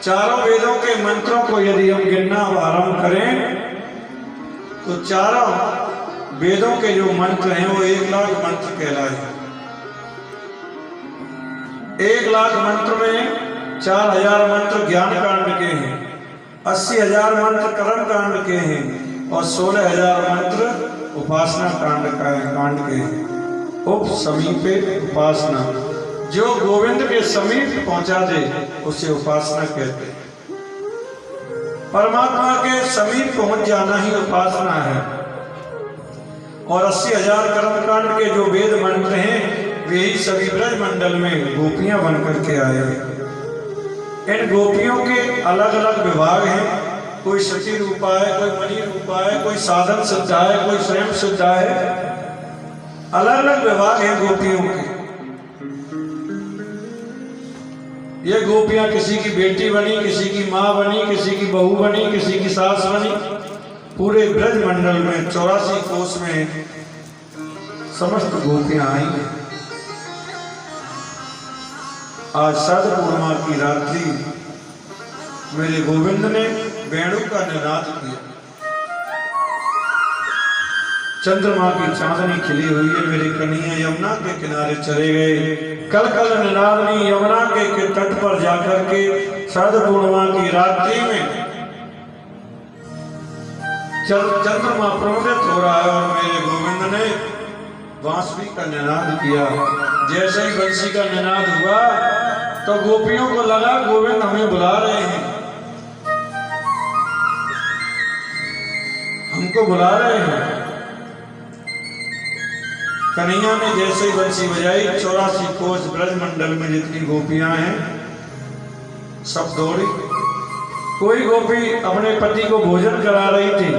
चारों वेदों के मंत्रों को यदि हम गिनना आरंभ करें तो चारों वेदों के जो मंत्र हैं वो 1,00,000 मंत्र कहलाए। 1,00,000 मंत्र में 4,000 मंत्र ज्ञान कांड के हैं, 80,000 मंत्र कर्म कांड के हैं और 16,000 मंत्र उपासना कांड के हैं। उप समीपे उपासना, जो गोविंद के समीप पहुंचा दे उसे उपासना कहते हैं। परमात्मा के समीप पहुंच जाना ही उपासना है। और 80,000 कर्मकांड के जो वेद मंत्र हैं वे ही सभी ब्रज मंडल में गोपियां बनकर के आए हैं। इन गोपियों के अलग अलग विभाग हैं, कोई सती रूपा है, कोई मणि रूपा है, कोई साधन सिद्धा है, कोई स्वयं सिद्धा है। अलग अलग विभाग हैं गोपियों के। ये गोपियां किसी की बेटी बनी, किसी की माँ बनी, किसी की बहू बनी, किसी की सास बनी। पूरे ब्रज मंडल में 84 कोस में समस्त गोपियां आई हैं। आज शरद पूर्णिमा की रात्रि मेरे गोविंद ने वेणु का निनाद किया। चंद्रमा की चांदनी खिली हुई है, मेरे कन्हैया यमुना के किनारे चले गए। कल कल निनादनी यमुना के तट पर जाकर के शरद पूर्णिमा की रात्रि में चंद्रमा प्रवृत्त हो रहा है और मेरे गोविंद ने बांसुरी का निनाद किया। जैसे ही बंसी का निनाद हुआ तो गोपियों को लगा गोविंद हमें बुला रहे हैं, हमको बुला रहे हैं। कन्हैया ने जैसे ही बंसी बजाई 84 कोस ब्रज मंडल में जितनी गोपियां हैं सब दौड़ी। कोई गोपी अपने पति को भोजन करा रही थी,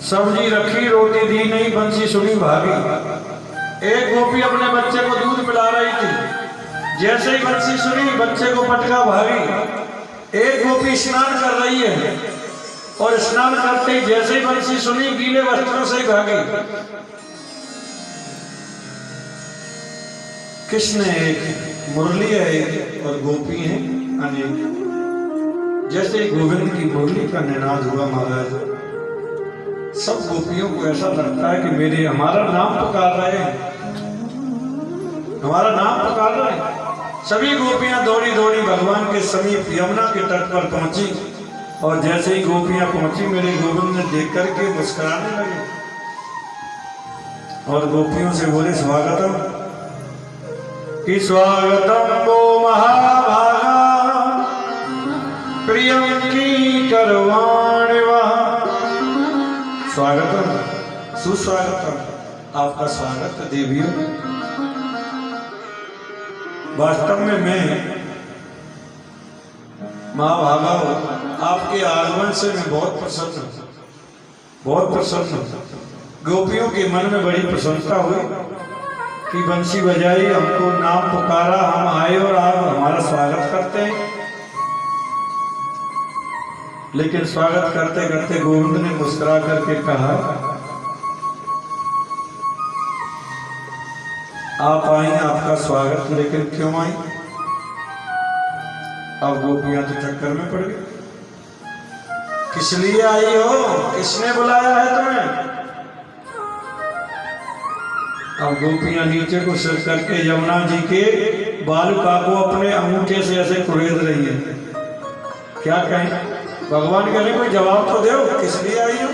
सब्जी रखी रोटी दी नहीं, बंसी सुनी भागी। एक गोपी अपने बच्चे को दूध पिला रही थी, जैसे ही बंसी सुनी बच्चे को पटका भागी। एक गोपी स्नान कर रही है और स्नान करते ही जैसे ही बंसी सुनी गीले वस्त्रों से भागी। कृष्ण एक, मुरली है एक और गोपी है अनेक। जैसे गोविंद की मुरली का निनाद हुआ महाराज, सब गोपियों को ऐसा लगता है कि मेरे हमारा नाम पुकार रहे हैं, हमारा नाम पुकार रहे हैं। सभी गोपियां दौड़ी दौड़ी भगवान के समीप यमुना के तट पर पहुंची और जैसे ही गोपियां पहुंची मेरे गोविंद ने देख करके मुस्कुराने लगे और गोपियों से बोले स्वागतम कि स्वागतम वो महाभागा प्रियम की करवाण वहाँ। स्वागतम, सुस्वागतम, आपका स्वागत देवियों। वास्तव में मैं महाभागा आपके आगमन से मैं बहुत प्रसन्न हूँ, बहुत प्रसन्न हूँ। गोपियों के मन में बड़ी प्रसन्नता हुई कि बंसी बजाई, हमको नाम पुकारा, हम आए और आप हमारा स्वागत करते हैं। लेकिन स्वागत करते करते गोविंद ने मुस्कुरा करके कहा आप आई, आपका स्वागत, लेकिन क्यों आई? अब गोपियां तो चक्कर में पड़ गई। किस लिए आई हो? किसने बुलाया है तुम्हें? अब गोपियां नीचे को सिर करके यमुना जी के बालुका को अपने अंगूठे से ऐसे कुरेद रही है। क्या कहें? भगवान कहने कोई जवाब तो दो, किस लिए आई हो?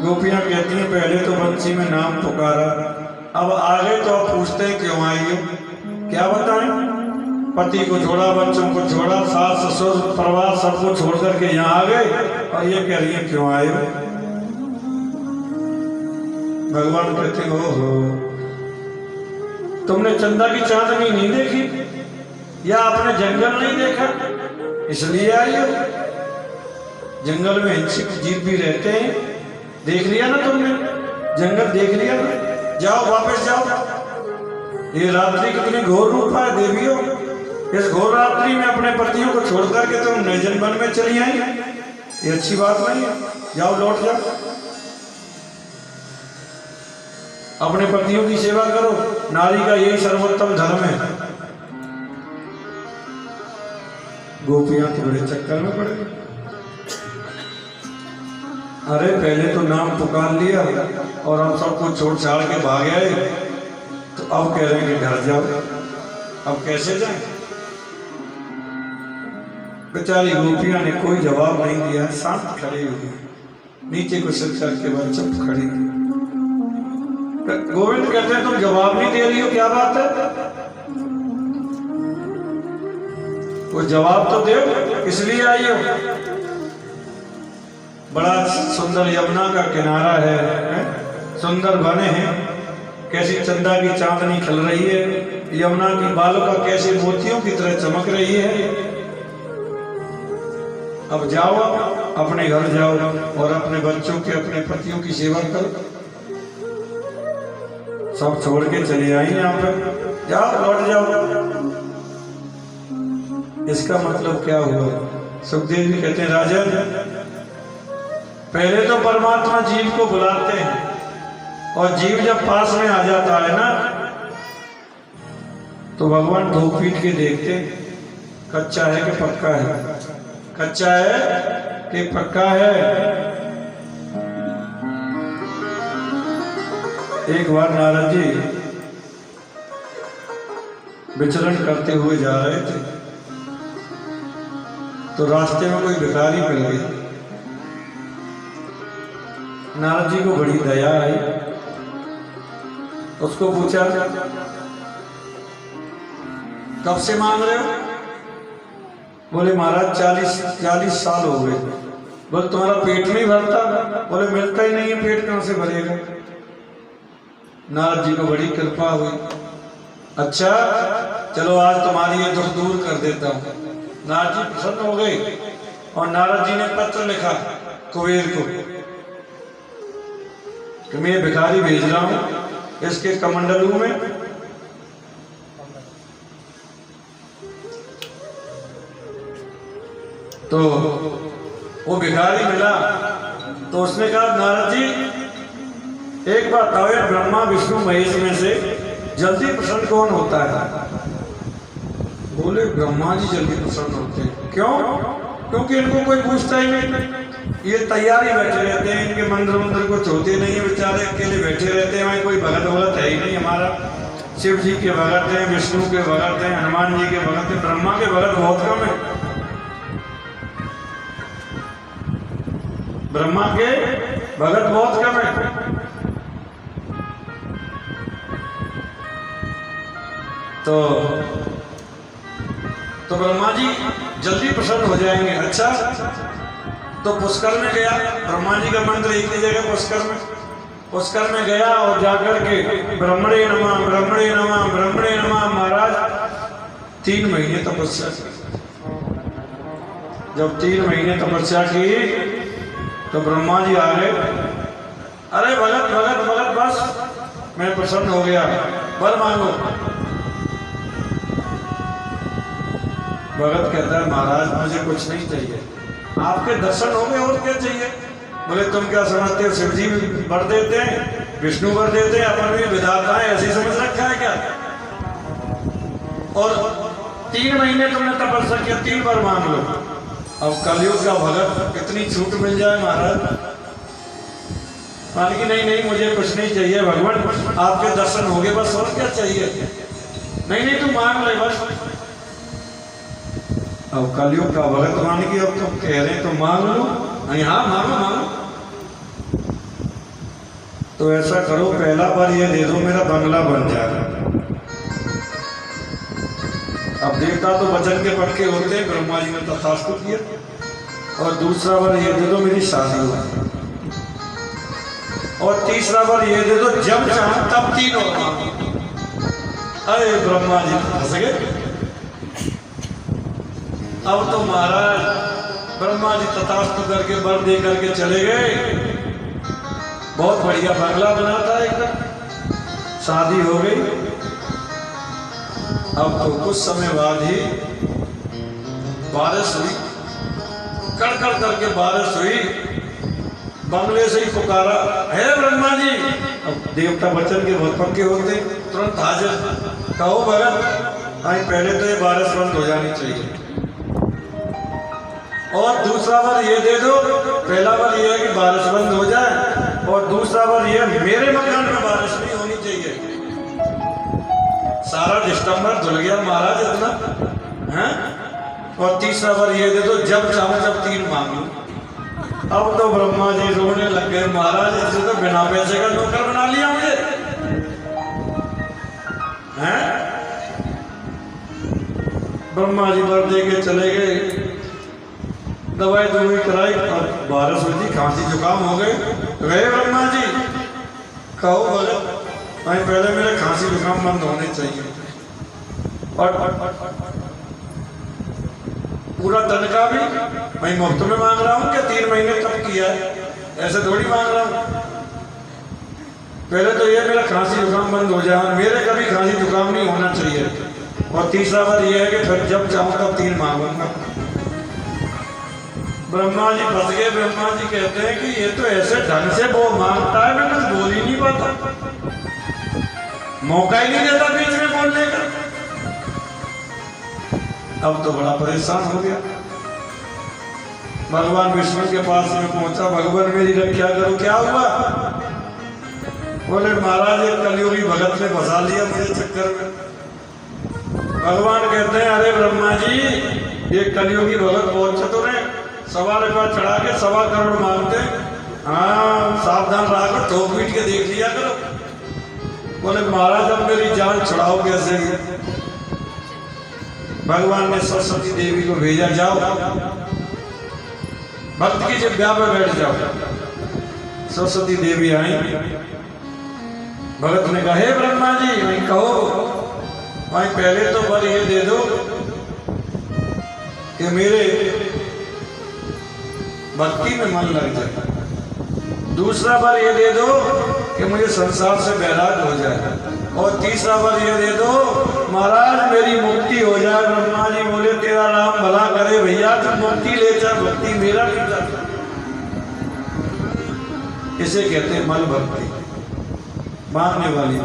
गोपियां कहती हैं पहले तो बंसी में नाम पुकारा, अब आगे तो आप पूछते हैं क्यों आई हो। क्या बताएं? पति को छोड़ा, बच्चों को छोड़ा, सास ससुर परिवार सबको छोड़ करके यहाँ आ गए और ये कह रही है क्यों आए हो। भगवान कहते हो तुमने चंदा की चांदनी नहीं देखी या आपने जंगल नहीं देखा इसलिए आई हो। जंगल में हिंसक जीव भी रहते हैं, देख लिया ना तुमने, जंगल देख लिया ना, जाओ वापस जाओ। ये रात्रि कितनी घोर रूप है देवियों, इस घोर रात्रि में अपने पतियों को छोड़ करके तुम निर्जन वन में चली आई, ये अच्छी बात नहीं है। जाओ लौट जाओ, अपने पतियों की सेवा करो, नारी का यही सर्वोत्तम धर्म है। गोपियां तो बड़े चक्कर में पड़ गई। अरे पहले तो नाम पुकार लिया और हम सबको छोड़ छाड़ के भाग आए, तो अब कह रहे हैं कि घर जाओ। अब कैसे जाएं? बेचारी गोपियां ने कोई जवाब नहीं दिया, शांत खड़ी हुई, नीचे को सिर करके बाद चुप खड़ी। गोविंद कहते हैं तुम जवाब नहीं दे रही हो, क्या बात है? वो जवाब तो दे, इसलिए आई हो। बड़ा सुंदर यमुना का किनारा है, सुंदर बने हैं, कैसी चंदा की चांदनी खिल रही है, यमुना की बालुका कैसे मोतियों की तरह चमक रही है। अब जाओ, अपने घर जाओ और अपने बच्चों के, अपने पतियों की सेवा करो। सब छोड़ के चले आई यहाँ पर, जाओ लौट जाओ। इसका मतलब क्या हुआ? सुखदेव जी कहते हैं राजन, पहले तो परमात्मा जीव को बुलाते हैं और जीव जब पास में आ जाता है ना, तो भगवान धो पीट के देखते कच्चा है कि पक्का है, कच्चा है कि पक्का है। एक बार नारद जी विचरण करते हुए जा रहे थे, तो रास्ते में कोई भिखारी मिल गई। नारद जी को बड़ी दया आई, उसको पूछा कब से मांग रहे हो? बोले महाराज 40 साल हो गए। बोले तुम्हारा पेट नहीं भरता? बोले मिलता ही नहीं है, पेट कहां से भरेगा? नारद जी को बड़ी कृपा हुई। अच्छा चलो आज तुम्हारी ये दुख दूर कर देता हूं। नारद जी प्रसन्न हो गए और नारद जी ने पत्र लिखा कुबेर को कि मैं भिखारी भेज रहा हूं, इसके कमंडलू में तो वो भिखारी मिला। तो उसने कहा नारद जी एक बात बताओ, ब्रह्मा विष्णु महेश में से जल्दी प्रसन्न कौन होता है? बोले ब्रह्मा जी जल्दी प्रसन्न होते हैं। क्यों? क्योंकि इनको कोई पूछता ही नहीं, ये तैयारी बैठे रहते हैं, इनके मंदिर कुछ होते नहीं है, बेचारे अकेले बैठे रहते हैं, वहीं कोई भगत वगत है ही नहीं। हमारा शिव जी के भगत हैं, विष्णु के भगत हैं, हनुमान जी के भगत हैं, ब्रह्मा के भगत बहुत कम है। ब्रह्मा के भगत बहुत कम है। तो ब्रह्मा जी जल्दी प्रसन्न हो जाएंगे। अच्छा तो पुष्कर में गया, ब्रह्मा जी का मंत्र एक ही जगह पुष्कर में गया और जाकर के ब्रह्मणे नमः ब्रह्मणे नमः ब्रह्मणे नमः। महाराज 3 महीने तपस्या की। जब 3 महीने तपस्या की तो ब्रह्मा जी आ गए। अरे भगत भगत भगत बस मैं प्रसन्न हो गया, वर मांगो। भगत कहता है महाराज मुझे कुछ नहीं चाहिए, आपके दर्शन हो गए, और क्या चाहिए? बोले तुम क्या समझते हो शिव जी वर देते हैं, विष्णु वर देते हैं, अपन भी विधाता है ऐसी समझ रखा है क्या? और 3 महीने तुमने तपस्या किया, 3 बार मांग लो। अब कलयुग का भगत कितनी छूट मिल जाए महाराज? मान की नहीं मुझे कुछ नहीं चाहिए भगवान, आपके दर्शन हो गए बस, और क्या चाहिए? नहीं तू मांग ले बस। अब कलयुग का भगत मान की अब तुम कह रहे तो मांग लो। हाँ मांगो। तो ऐसा करो पहला बार ये दे दो, मेरा बंगला बन जाएगा। अब देवता तो वचन के पक्के होते हैं, ब्रह्मा जी ने तथास्तु किया। और दूसरा बार ये दे दो मेरी शादी हो, और तीसरा बार ये दे दो जब चाहो तब 3 और मांगो। अरे ब्रह्मा जी फंस गए। अब तो महाराज ब्रह्मा जी तथास्तु करके वर दे करके चले गए। बहुत बढ़िया बंगला बना था एकदम, शादी हो गई। अब तो कुछ समय बाद ही बारिश हुई, कड़कड़ करके बारिश हुई। बंगले से ही पुकारा है ब्रह्मा जी। अब देवता वचन के बहुत पक्के होते, तुरंत हाजिर। कहो भगत, पहले तो ये बारिश बंद हो जानी चाहिए। और दूसरा वर ये दे दो। पहला वर ये है कि बारिश बंद हो जाए, और दूसरा वर ये मेरे मकान में बारिश नहीं होनी चाहिए। सारा डिस्टम्बर धुल गया महाराज इतना है। और तीसरा वर ये दे दो, जब चाहो जब 3 मांग लो। अब तो ब्रह्मा जी रोने लग गए, महाराज इसे तो बिना पैसे का नौकर बना लिया मुझे हैं। ब्रह्मा जी वर दे के चले गए, दवाई दवाई कराई, और बारिश हुई, खांसी जुकाम हो गए। ब्रह्मा जी कहो भगत भाई पहले मेरे खांसी जुकाम बंद होने चाहिए, और पूरा तनख्वाह भी मैं मुफ्त में मांग रहा हूँ, क्या 3 महीने तक किया है, ऐसे थोड़ी मांग रहा हूँ। पहले तो ये मेरा खांसी जुकाम बंद हो जाए, मेरे कभी खांसी जुकाम नहीं होना चाहिए। और तीसरा बार ये है कि फिर जब चाहूँ तब 3 मांगूंगा। ब्रह्मा जी फंस गए। ब्रह्मा जी कहते हैं कि ये तो ऐसे ढंग से वो मांगता है, मैं कुछ बोल ही नहीं पाता, मौका ही नहीं देता बीच में बोलने का। अब तो बड़ा परेशान हो गया। भगवान विष्णु के पास में पहुंचा, भगवान मेरी रक्षा करो, क्या हुआ? बोले महाराज एक कलियुगी भगत ने फंसा लिया मुझे चक्कर में। भगवान कहते हैं अरे ब्रह्मा जी ये कलियुगी भगत बहुत चतुर है, 1.25 रुपया चढ़ा के 1.25 करोड़ मांगते। हाँ सावधान रहा, ठोक पीट के देख लिया करो। बोले महाराज अब मेरी जान छुड़ाओ कैसे? भगवान ने सरस्वती देवी को भेजा, जाओ भक्त की जिब्या पे बैठ जाओ। सरस्वती देवी आई, भगत ने कहा हे ब्रह्मा जी भाई कहो। भाई पहले तो वर ये दे दो कि मेरे भक्ति में मन लग जाए, दूसरा बार ये दे दो कि मुझे संसार से बैराग हो जाए, और तीसरा बार ये दे दो महाराज मेरी मुक्ति हो जाए। ब्रह्मा जी बोले तेरा राम भला करे भैया, तू मुक्ति ले जा, भक्ति मेरा नहीं जाता। इसे कहते हैं मल भक्ति, मांगने वाली।